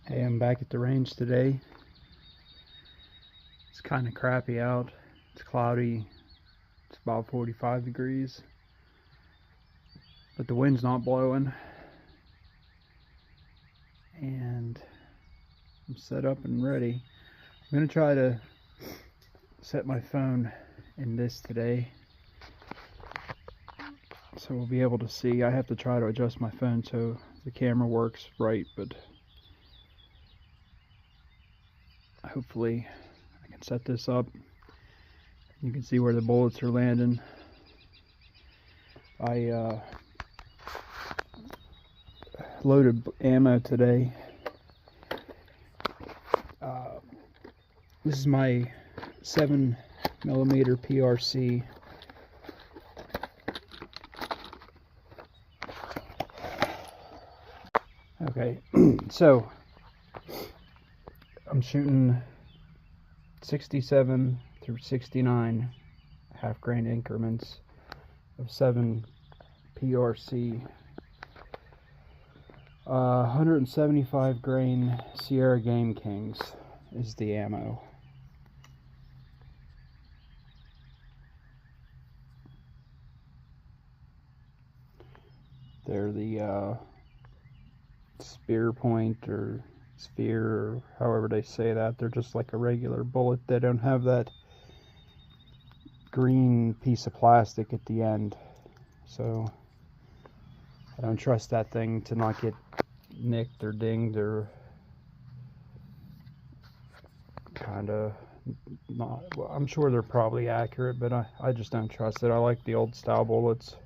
Hey, I'm back at the range today. It's kind of crappy out. It's cloudy. It's about 45 degrees. But the wind's not blowing. And I'm set up and ready. I'm going to try to set my phone in this today, so we'll be able to see. I have to try to adjust my phone so the camera works right, but hopefully I can set this up. You can see where the bullets are landing. I loaded ammo today. This is my 7mm PRC. Okay, so I'm shooting 67 through 69 half-grain increments of 7 PRC. 175 grain Sierra Game Kings is the ammo. They're the spear point or sphere, or however they say that. They're just like a regular bullet. They don't have that green piece of plastic at the end, so I don't trust that thing to not get nicked or dinged or kind of not. Well, I'm sure they're probably accurate, but I just don't trust it. I like the old style bullets.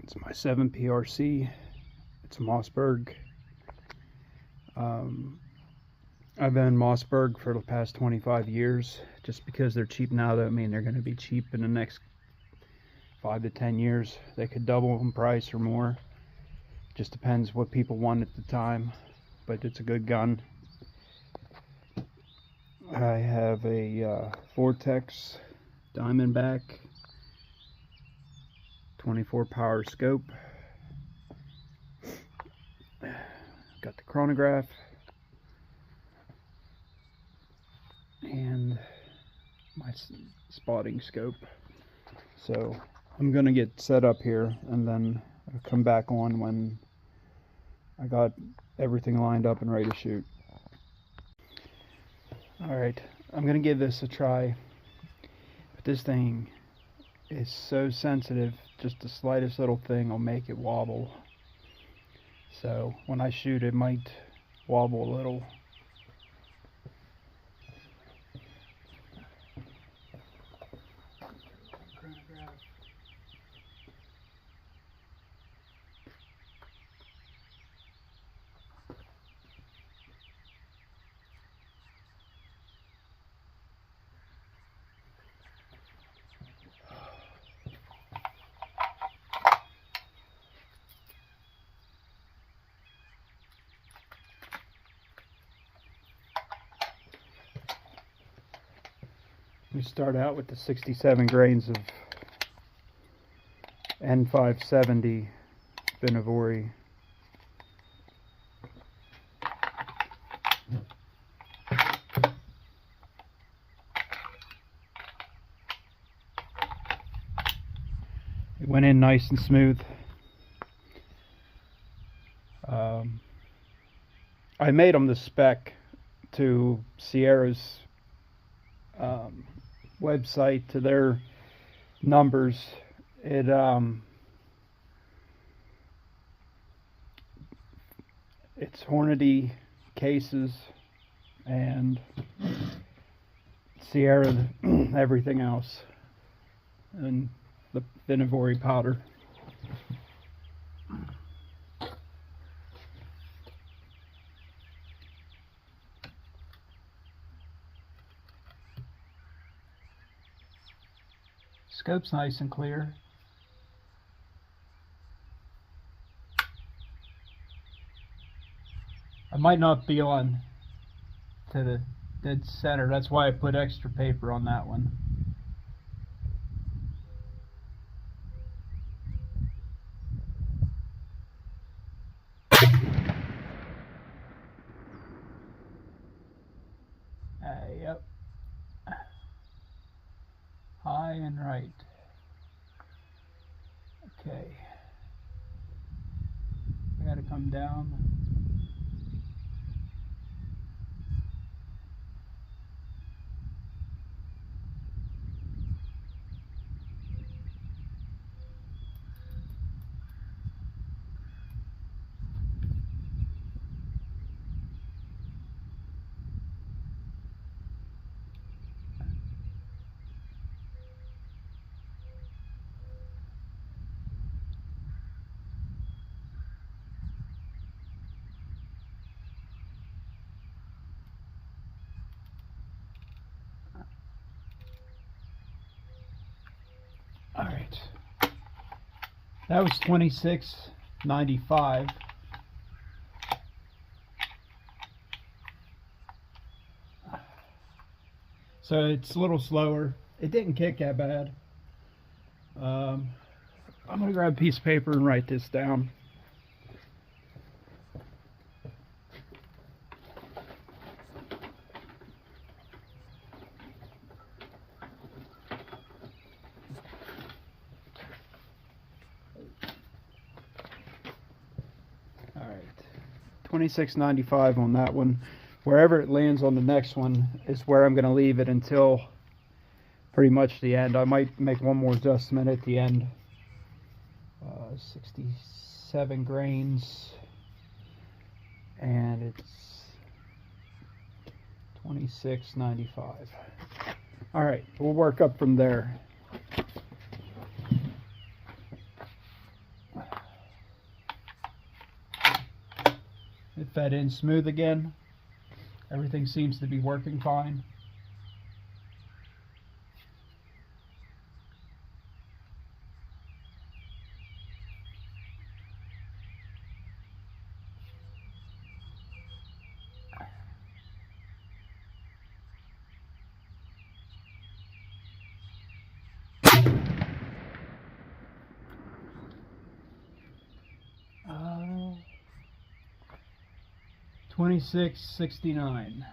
It's my 7 PRC. It's a Mossberg. I've been in Mossberg for the past 25 years. Just because they're cheap now doesn't mean they're going to be cheap in the next 5 to 10 years. They could double in price or more. Just depends what people want at the time. But it's a good gun. I have a Vortex Diamondback 24 power scope. Got the chronograph and my spotting scope. So I'm gonna get set up here and then I'll come back on when I got everything lined up and ready to shoot. Alright, I'm gonna give this a try, but this thing is so sensitive. Just the slightest little thing will make it wobble. So when I shoot, it might wobble a little. We start out with the 67 grains of n570 Benevori. It went in nice and smooth. I made them the spec to Sierra's website, to their numbers. It's Hornady cases and Sierra everything else, and the Benevori powder. Scope's nice and clear. I might not be on to the dead center. That's why I put extra paper on that one. Right. Okay. I gotta come down. All right. That was 26.95. So it's a little slower. It didn't kick that bad. I'm gonna grab a piece of paper and write this down. All right, 26.95 on that one. Wherever it lands on the next one is where I'm gonna leave it until pretty much the end. I might make one more adjustment at the end. 67 grains, and it's 26.95. All right, we'll work up from there. It fed in smooth again. Everything seems to be working fine. Uh, 26.69.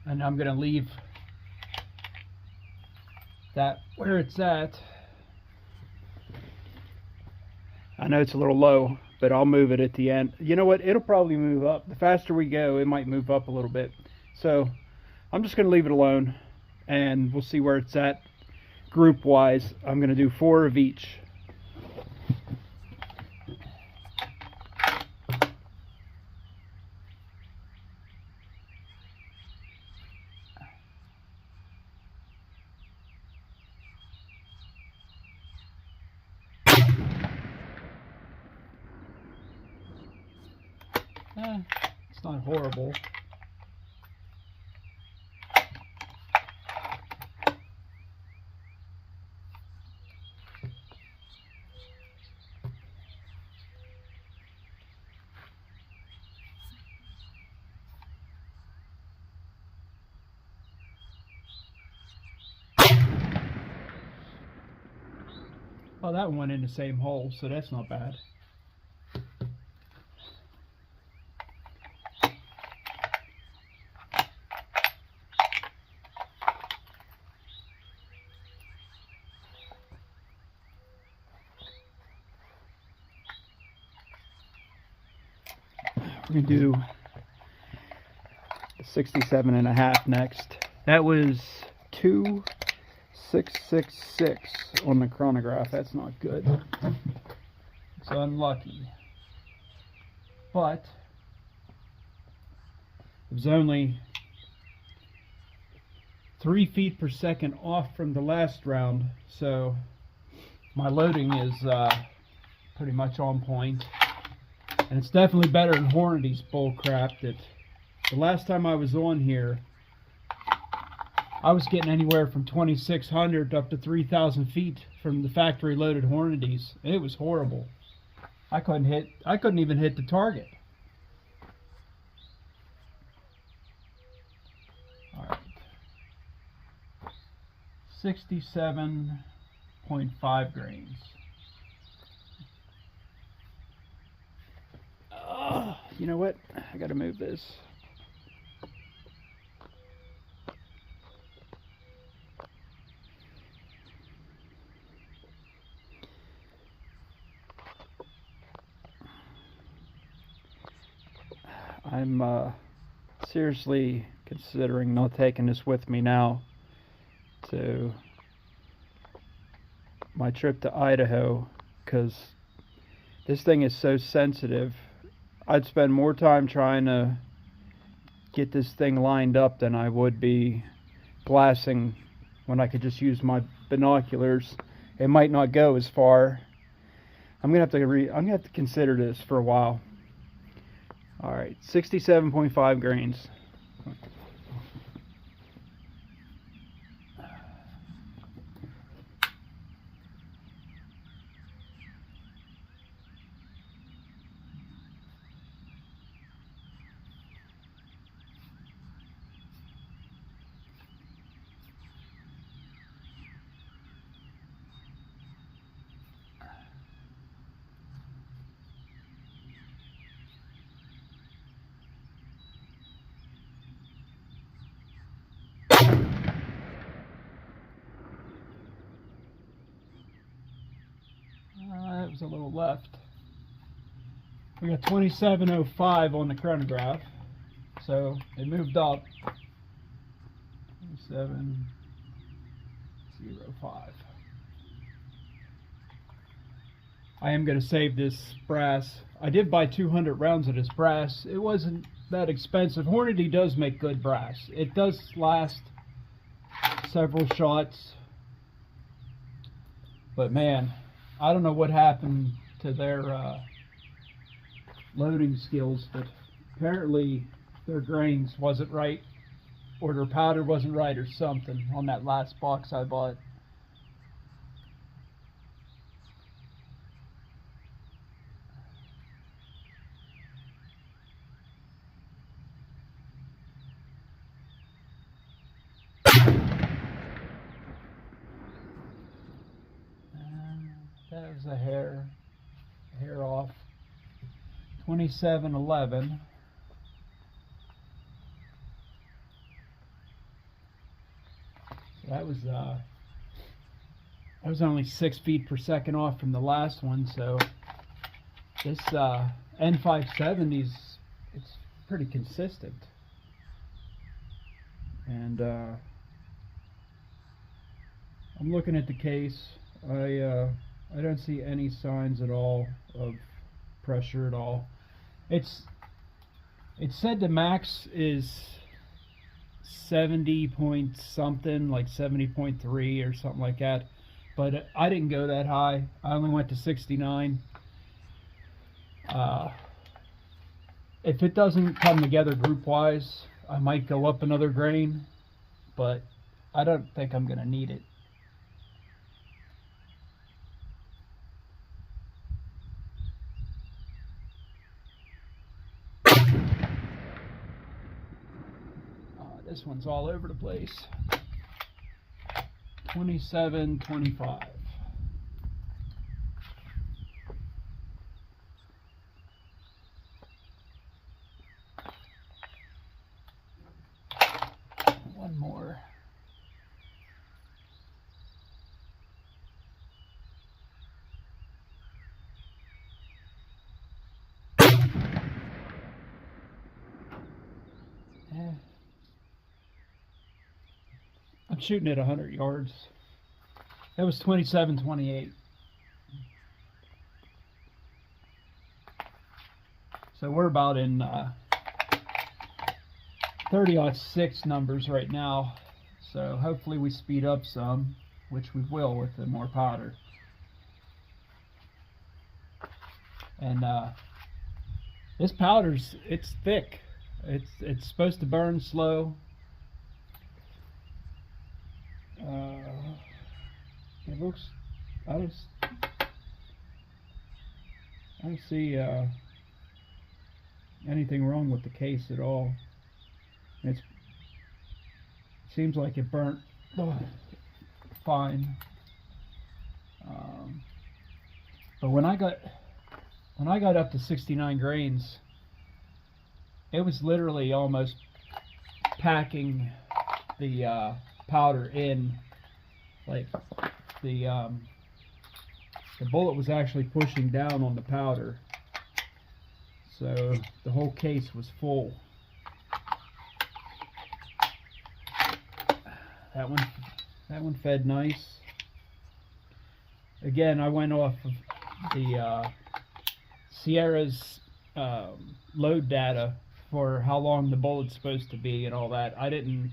And I'm gonna leave that where it's at. I know it's a little low, but I'll move it at the end. You know what? It'll probably move up. The faster we go, it might move up a little bit. So I'm just gonna leave it alone, and we'll see where it's at group wise. I'm gonna do 4 of each. It's not horrible. Oh, that one went in the same hole, so that's not bad. We're gonna do 67.5 next. That was 2.666 on the chronograph. That's not good. It's unlucky. But it was only 3 feet per second off from the last round, so my loading is pretty much on point. And it's definitely better than Hornady's bull crap. That the last time I was on here, I was getting anywhere from 2,600 up to 3,000 feet from the factory loaded Hornady's. It was horrible. I couldn't even hit the target. All right. 67.5 grains. You know what? I gotta move this. I'm seriously considering not taking this with me now to my trip to Idaho, because this thing is so sensitive. I'd spend more time trying to get this thing lined up than I would be glassing when I could just use my binoculars. It might not go as far. I'm gonna have to consider this for a while. All right, 67.5 grains. That was a little left. We got 27.05 on the chronograph, so it moved up. 27.05. I am going to save this brass. I did buy 200 rounds of this brass. It wasn't that expensive. Hornady does make good brass. It does last several shots, but man, I don't know what happened to their loading skills, but apparently their grains wasn't right, or their powder wasn't right, or something on that last box I bought. That was a hair off. 27.11. So that was only 6 feet per second off from the last one. So this n570's, it's pretty consistent. And I'm looking at the case. I don't see any signs at all of pressure at all. It's said the max is 70 point something, like 70.3 or something like that, but I didn't go that high. I only went to 69. If it doesn't come together group wise, I might go up another grain, but I don't think I'm gonna need it. This one's all over the place. 27.25. One more. I'm shooting at 100 yards. That was 27.28. So we're about in 30-06 numbers right now. So hopefully we speed up some, which we will with the more powder. And this powder's, it's thick. It's supposed to burn slow. It looks, I don't see anything wrong with the case at all. It seems like it burnt fine. But when I got up to 69 grains, it was literally almost packing the powder in. Like the bullet was actually pushing down on the powder. so the whole case was full. That one fed nice. Again, I went off of the Sierra's load data for how long the bullet's supposed to be and all that. I didn't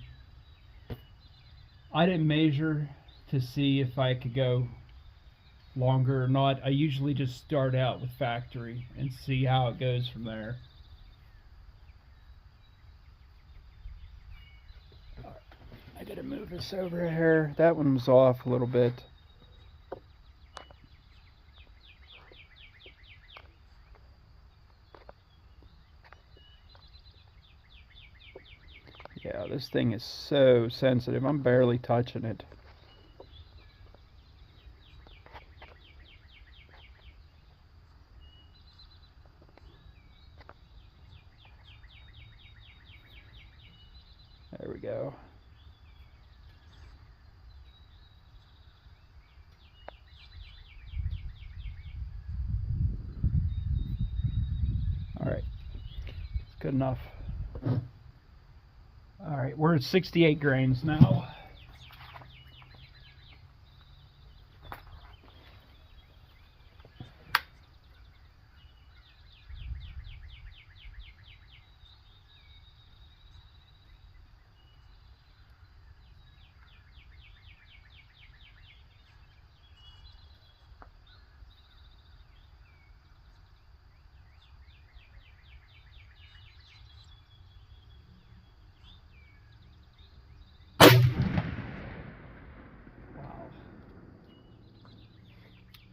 measure to see if I could go longer or not. I usually just start out with factory and see how it goes from there. I gotta move this over here. That one was off a little bit. Yeah, this thing is so sensitive. I'm barely touching it. There we go. All right, it's good enough. All right, we're at 68 grains now. Wow.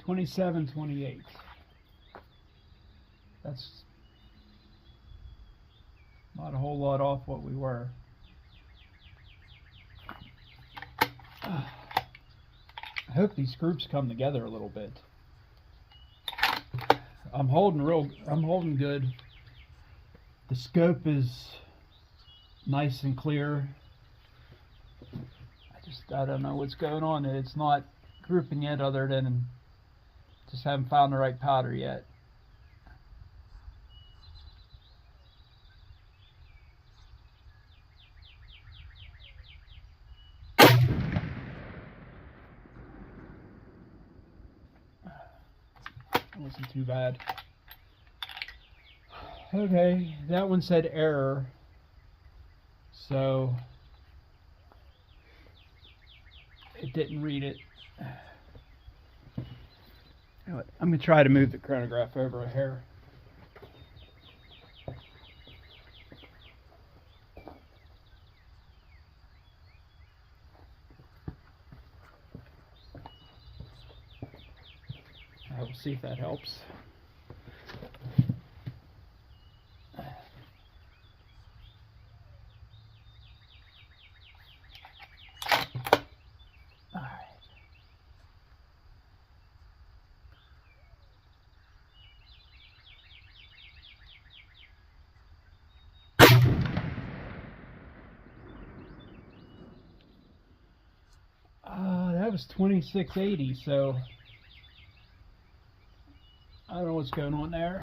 27.28. That's not a whole lot off what we were. I hope these groups come together a little bit. I'm holding good. The scope is nice and clear. I don't know what's going on. It's not grouping yet, other than just haven't found the right powder yet. Wasn't too bad. Okay, that one said error, so it didn't read it. I'm gonna try to move the chronograph over a hair. I will see if that helps. That was 2680, so I don't know what's going on there.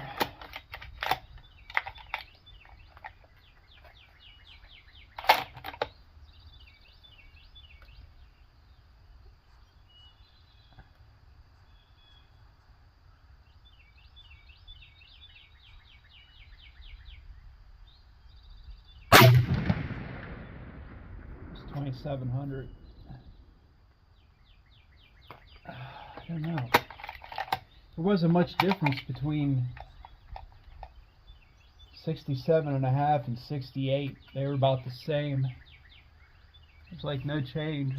It's 2700. I don't know. There wasn't much difference between 67.5 and 68. They were about the same. It's like no change.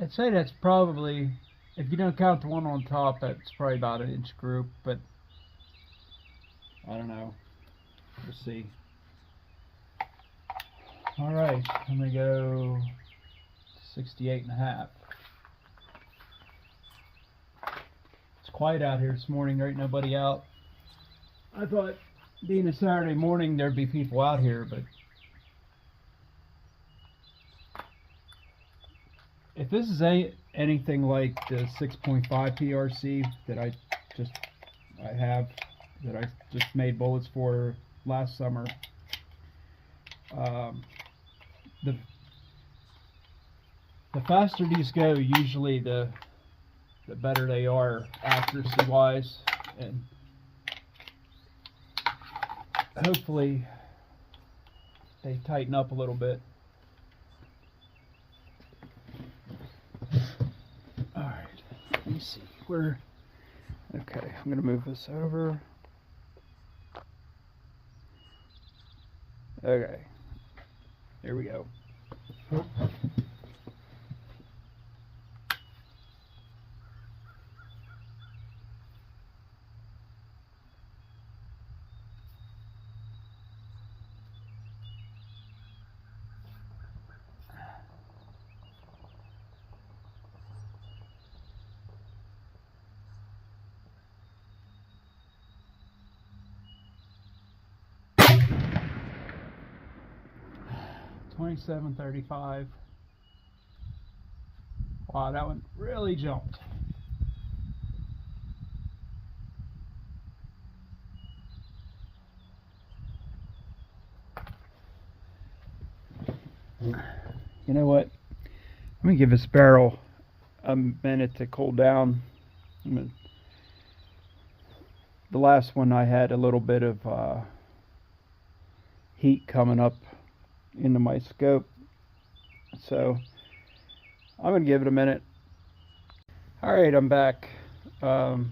I'd say that's probably, if you don't count the one on top, that's probably about an inch group, but I don't know. We'll see. Alright, I'm going to go 68.5. It's quiet out here this morning. There ain't nobody out. I thought being a Saturday morning there'd be people out here, but if this is anything like the 6.5 PRC that I I have that I just made bullets for last summer. The faster these go, usually the better they are accuracy wise, and hopefully they tighten up a little bit. Alright, let me see. Okay, I'm going to move this over. Okay, there we go. .2735. Wow, that one really jumped. You know what? Let me give this barrel a minute to cool down. The last one I had a little bit of heat coming up into my scope, so I'm gonna give it a minute. Alright, I'm back. The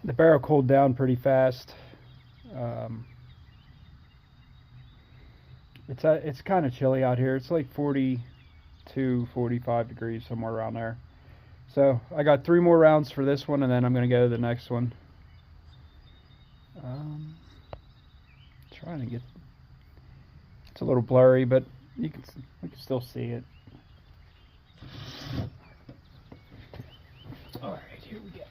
barrel cooled down pretty fast. It's kind of chilly out here. It's like 42, 45 degrees, somewhere around there. So I got 3 more rounds for this one, and then I'm going to go to the next one. Trying to get, it's a little blurry, but we can still see it. All right, here we go.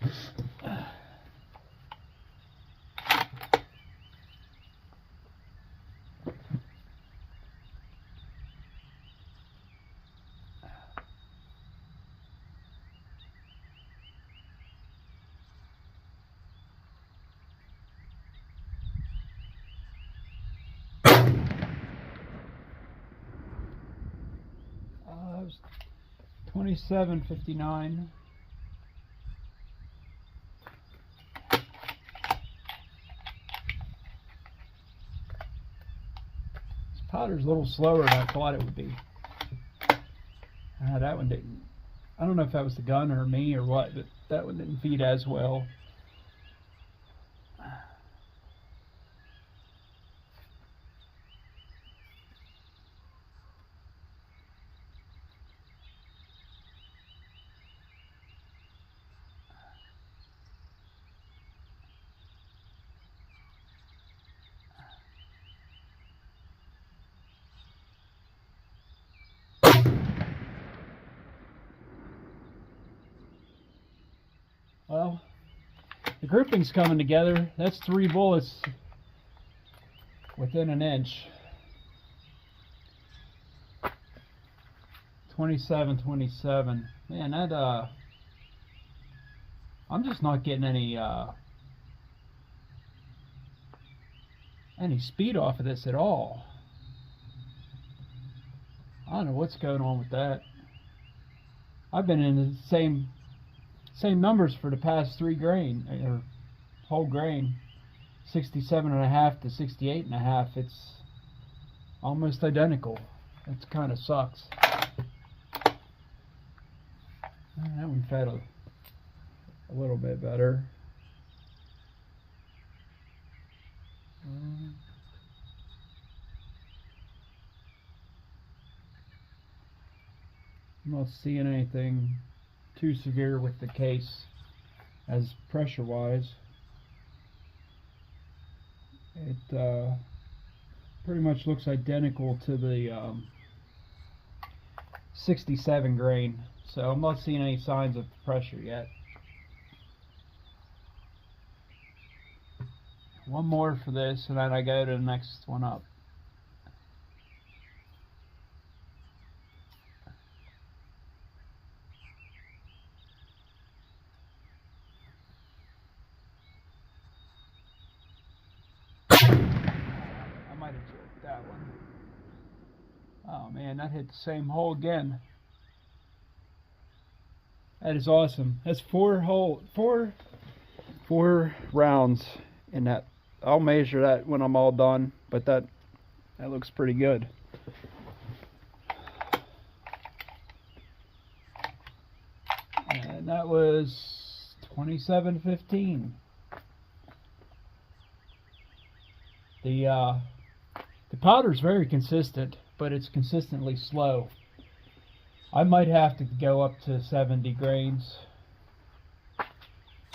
It was 2759. This powder's a little slower than I thought it would be. That one didn't. I don't know if that was the gun or me or what, but that one didn't feed as well. Well, the grouping's coming together. That's 3 bullets within an inch. 2727. Man, that I'm just not getting any speed off of this at all. I don't know what's going on with that. I've been in the same numbers for the past 3 grain, or whole grain, 67.5 to 68.5. It's almost identical. It kind of sucks. That one fed a little bit better. I'm not seeing anything too severe with the case as pressure wise. It pretty much looks identical to the 67 grain, so I'm not seeing any signs of pressure yet. One more for this, and then I go to the next one up. I might have jerked that one. Oh man, that hit the same hole again. That is awesome. That's four rounds in that. I'll measure that when I'm all done, but that looks pretty good. And that was 27.15. The powder's very consistent, but it's consistently slow. I might have to go up to 70 grains.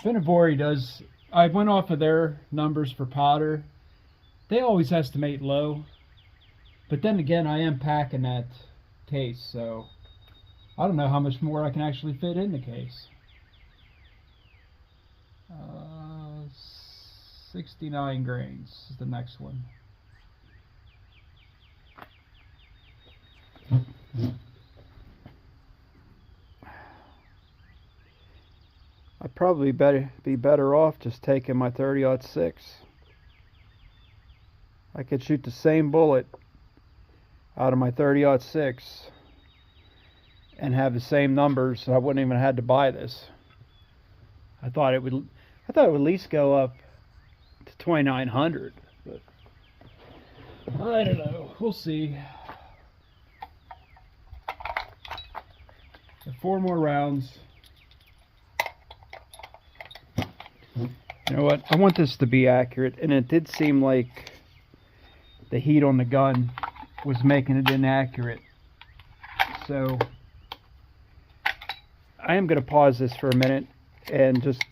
Finavori does. I went off of their numbers for powder. They always estimate low, but then again, I am packing that case, so I don't know how much more I can actually fit in the case. 69 grains is the next one. I'd probably be better off just taking my 30-06. I could shoot the same bullet out of my 30-06 and have the same numbers, so I wouldn't even have had to buy this. I thought it would at least go up to 2,900, but I don't know. We'll see. 4 more rounds. You know what? I want this to be accurate, and it did seem like the heat on the gun was making it inaccurate. So I am going to pause this for a minute and just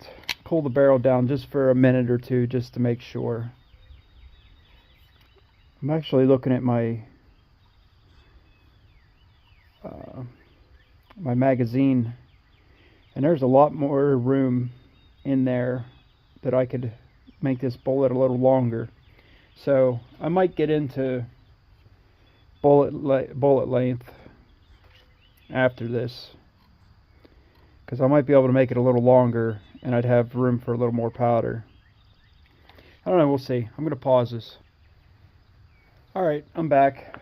pull the barrel down just for a minute or two just to make sure. I'm actually looking at my my magazine, and there's a lot more room in there that I could make this bullet a little longer. So I might get into bullet length after this, because I might be able to make it a little longer and I'd have room for a little more powder. I don't know, we'll see. I'm going to pause this. Alright, I'm back.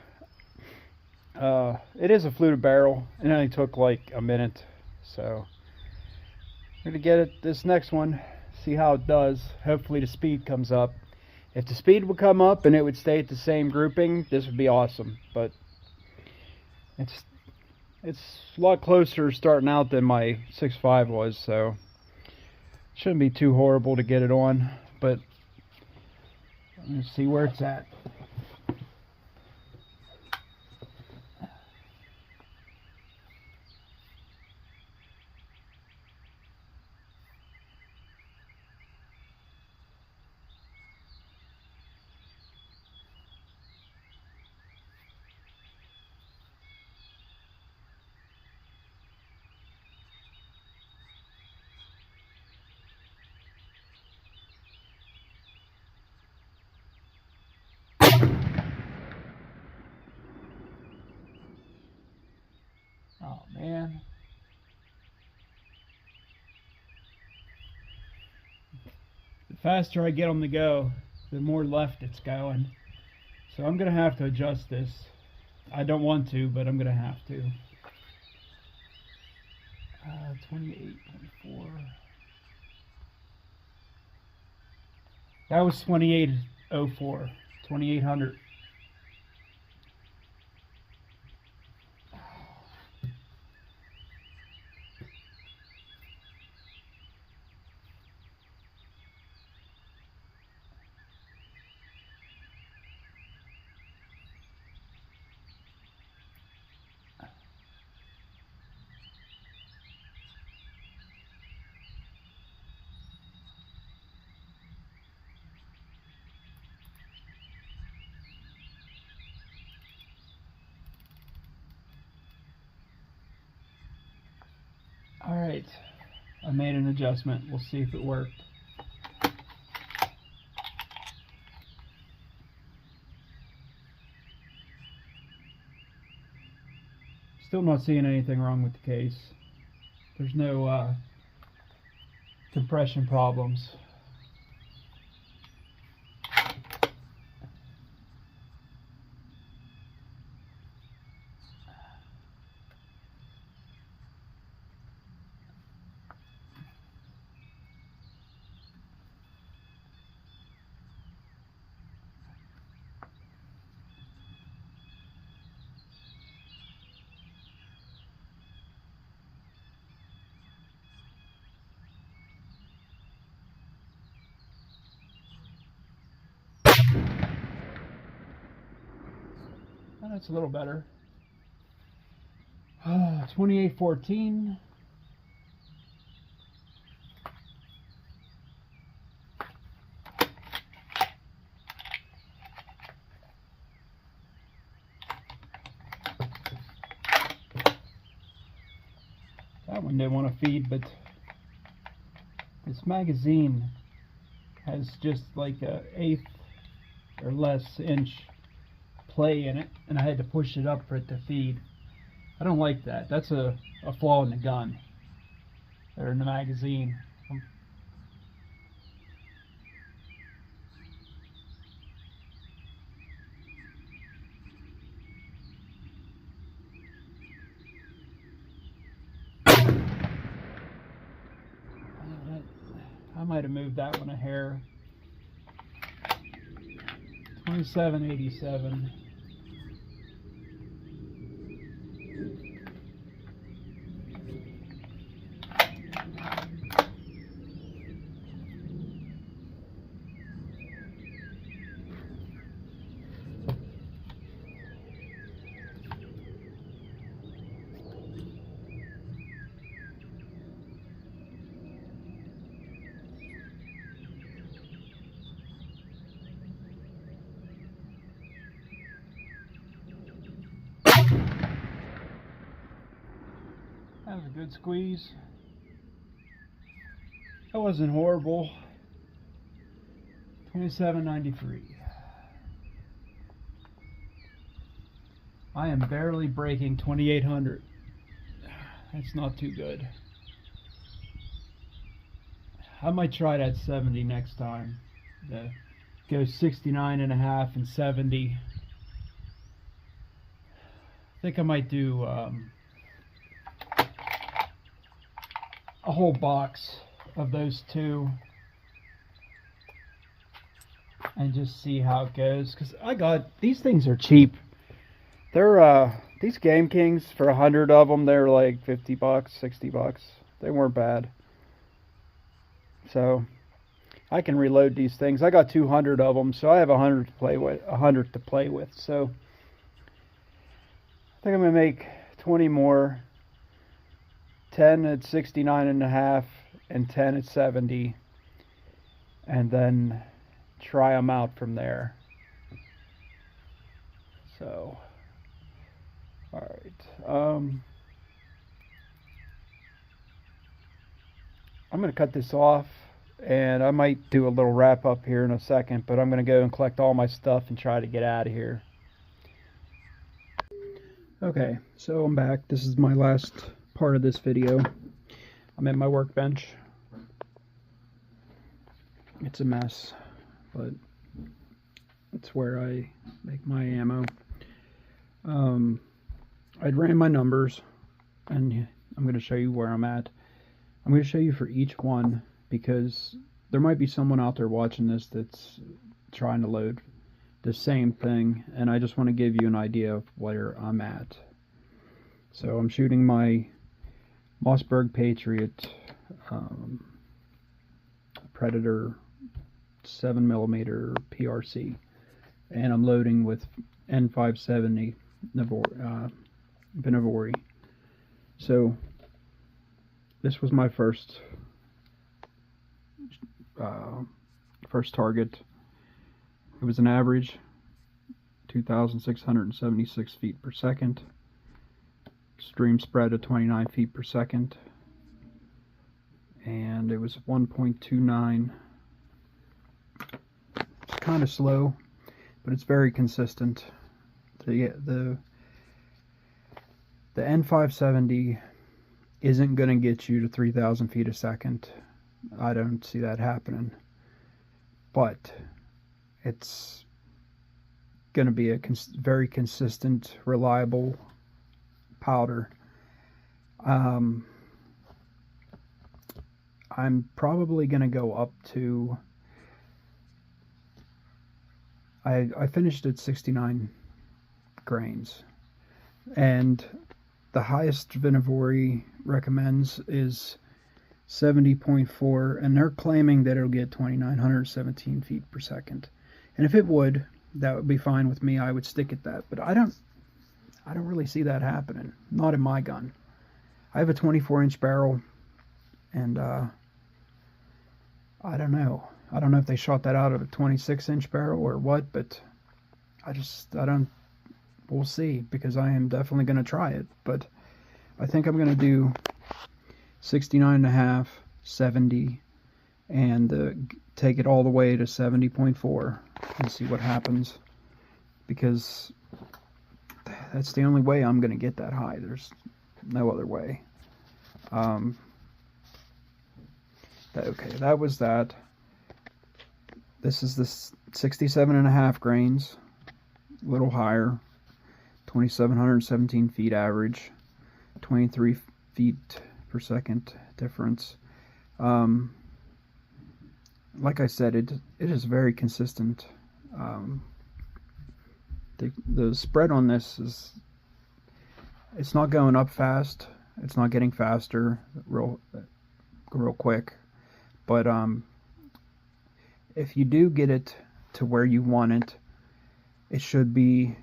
It is a fluted barrel, and it only took like a minute, so I'm going to get it this next one, see how it does. Hopefully the speed comes up. If the speed would come up and it would stay at the same grouping, this would be awesome, but it's a lot closer starting out than my 6.5 was, so it shouldn't be too horrible to get it on, but let's see where it's at. Oh man. The faster I get on the go, the more left it's going. So I'm going to have to adjust this. I don't want to, but I'm going to have to. 28.4. That was 2804. 2800. Alright, I made an adjustment. We'll see if it worked. Still not seeing anything wrong with the case. There's no compression problems. That's a little better. 2814. That one didn't want to feed, but this magazine has just like a 1/8 or less inch play in it, and I had to push it up for it to feed. I don't like that. That's a flaw in the gun or in the magazine. I might have moved that one a hair. 2787. That was a good squeeze. That wasn't horrible. 2793. I am barely breaking 2800. That's not too good. I might try that 70 next time. Go 69.5 and 70. I think I might do a whole box of those two and just see how it goes, because I got these things are cheap. They're these Game Kings, for 100 of them, they're like $50, $60. They weren't bad, so I can reload these things. I got 200 of them, so I have 100 to play with. So I think I'm gonna make 20 more. 10 at 69.5 and 10 at 70, and then try them out from there. So, all right. I'm going to cut this off, and I might do a little wrap up here in a second, but I'm going to go and collect all my stuff and try to get out of here. Okay, so I'm back. This is my last part of this video. I'm at my workbench. It's a mess, but it's where I make my ammo. I'd ran my numbers, and I'm going to show you where I'm at. I'm going to show you for each one, because there might be someone out there watching this that's trying to load the same thing, and I just want to give you an idea of where I'm at. So I'm shooting my Mossberg Patriot Predator 7mm PRC, and I'm loading with n570 Vinavori. So this was my first target. It was an average 2,676 feet per second. Extreme spread of 29 feet per second, and it was 1.29. It's kind of slow, but it's very consistent. The n570 isn't going to get you to 3,000 feet a second. I don't see that happening, but it's going to be a very consistent, reliable powder. I'm probably going to go up to, I finished at 69 grains, and the highest Vinavori recommends is 70.4, and they're claiming that it'll get 2,917 feet per second. And if it would, that would be fine with me. I would stick at that, but I don't I don't really see that happening. Not in my gun. I have a 24-inch barrel, and I don't know. I don't know if they shot that out of a 26-inch barrel or what, but I don't, we'll see, because I am definitely going to try it. But I think I'm going to do 69.5, 70, and take it all the way to 70.4 and see what happens, because that's the only way I'm going to get that high. There's no other way. Okay, that was that. This is the 67.5 grains, a little higher, 2,717 feet average, 23 feet per second difference. Like I said, it is very consistent. The spread on this is, it's not going up fast, it's not getting faster real quick, but if you do get it to where you want it, it should be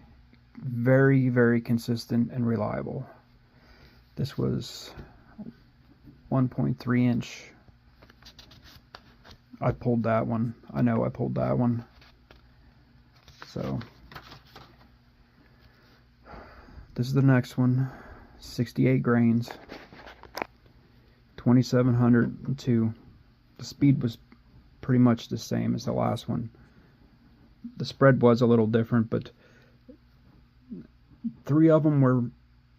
very, very consistent and reliable. This was 1.3 inch. I pulled that one. I know I pulled that one. So this is the next one. 68 grains, 2,702. The speed was pretty much the same as the last one. The spread was a little different, but 3 of them were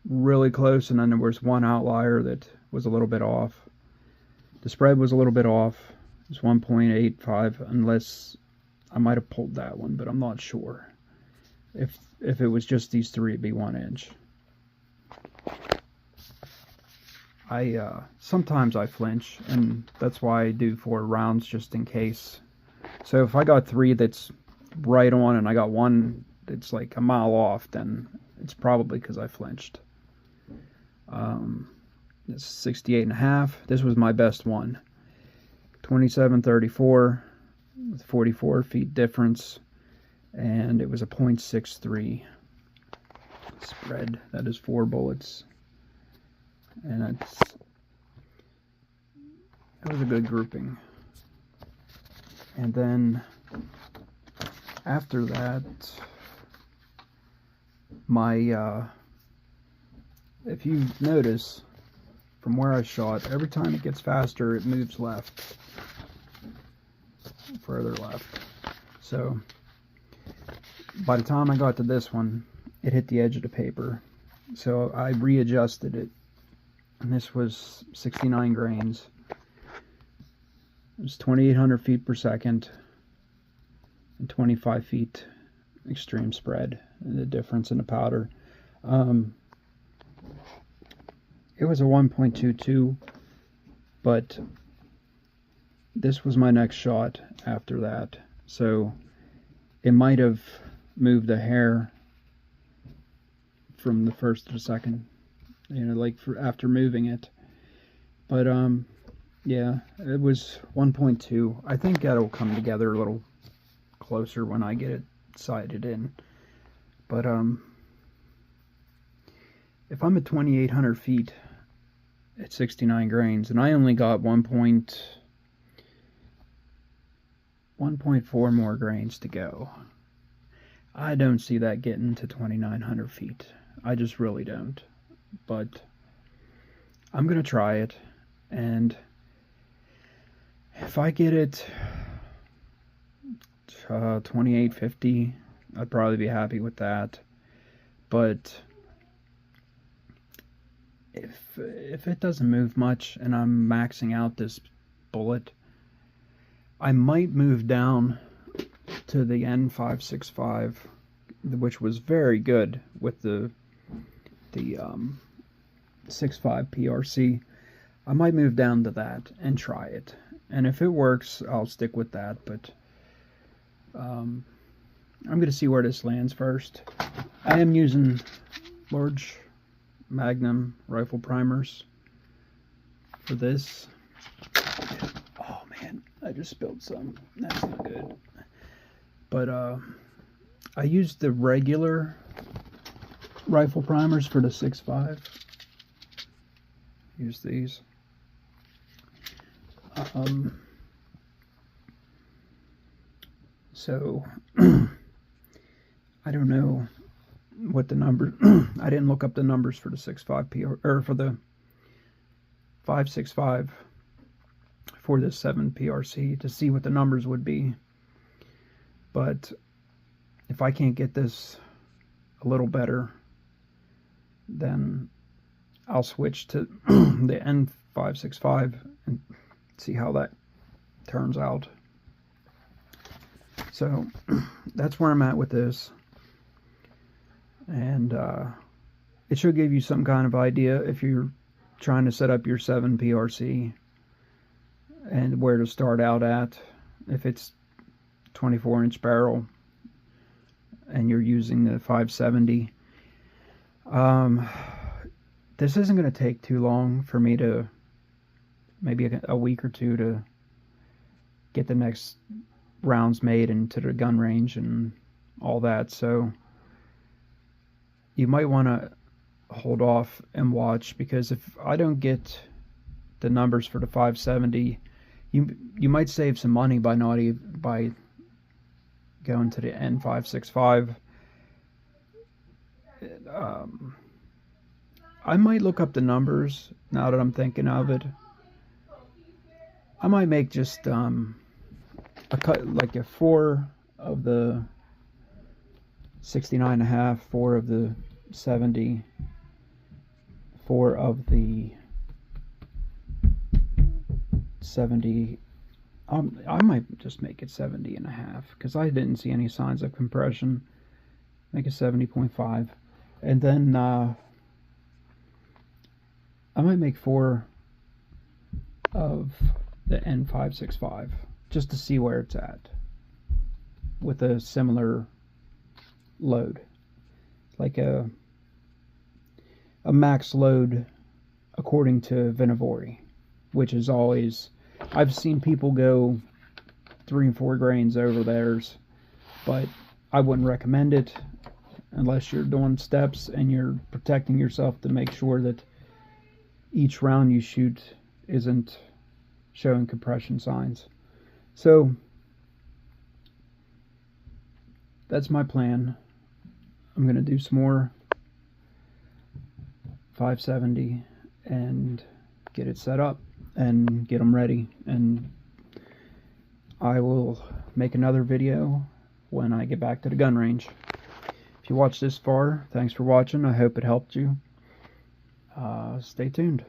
really close, and then there was one outlier that was a little bit off. The spread was a little bit off. It was 1.85, unless I might have pulled that one, but I'm not sure. If it was just these 3, it'd be 1 inch. Sometimes I flinch, and that's why I do 4 rounds just in case. So if I got 3 that's right on and I got 1 that's like a mile off, then it's probably because I flinched. It's 68.5. This was my best one. 2734 with 44 feet difference, and it was a .63 spread. That is 4 bullets, and that was a good grouping. And then after that, if you notice from where I shot, every time it gets faster, it moves left, further left. So by the time I got to this one, it hit the edge of the paper. So I readjusted it, and this was 69 grains. It was 2,800 feet per second and 25 feet extreme spread, and the difference in the powder. It was a 1.22, but this was my next shot after that, so it might have moved a hair from the first to the second, you know, like after moving it. But yeah, it was 1.2. I think that'll come together a little closer when I get it sighted in. But if I'm at 2,800 feet at 69 grains, and I only got 1.4 more grains to go, I don't see that getting to 2,900 feet. I just really don't. But I'm gonna try it, and if I get it 2850, I'd probably be happy with that. But if it doesn't move much and I'm maxing out this bullet, I might move down to the n565, which was very good with the 65 PRC. I might move down to that and try it, and if it works, I'll stick with that. But I'm gonna see where this lands first. I am using large Magnum rifle primers for this. Oh man, I just spilled some. That's not good. But I used the regular rifle primers for the 6.5. Use these. So I don't know what the number. I didn't look up the numbers for the 6.5 PR or for the 5.65 for this 7 PRC to see what the numbers would be. But if I can't get this a little better, then I'll switch to the n565 and see how that turns out. So that's where I'm at with this, and it should give you some kind of idea if you're trying to set up your 7 PRC and where to start out at. If it's 24-inch barrel and you're using the 570, this isn't going to take too long for me to, maybe a week or two, to get the next rounds made into the gun range and all that. So you might want to hold off and watch, because if I don't get the numbers for the 570, you might save some money by by going to the n565. I might look up the numbers now that I'm thinking of it. I might make just a cut, like a 4 of the 69.5, 4 of the 70, 4 of the 70. I might just make it 70.5, because I didn't see any signs of compression. Make it 70.5, and then I might make 4 of the n565 just to see where it's at with a similar load, like a max load according to Vinavori, which is always, I've seen people go 3 and 4 grains over theirs, but I wouldn't recommend it unless you're doing steps and you're protecting yourself to make sure that each round you shoot isn't showing compression signs. So that's my plan. I'm going to do some more 570 and get it set up and get them ready, and I will make another video when I get back to the gun range. If you watched this far, thanks for watching. I hope it helped you. Stay tuned.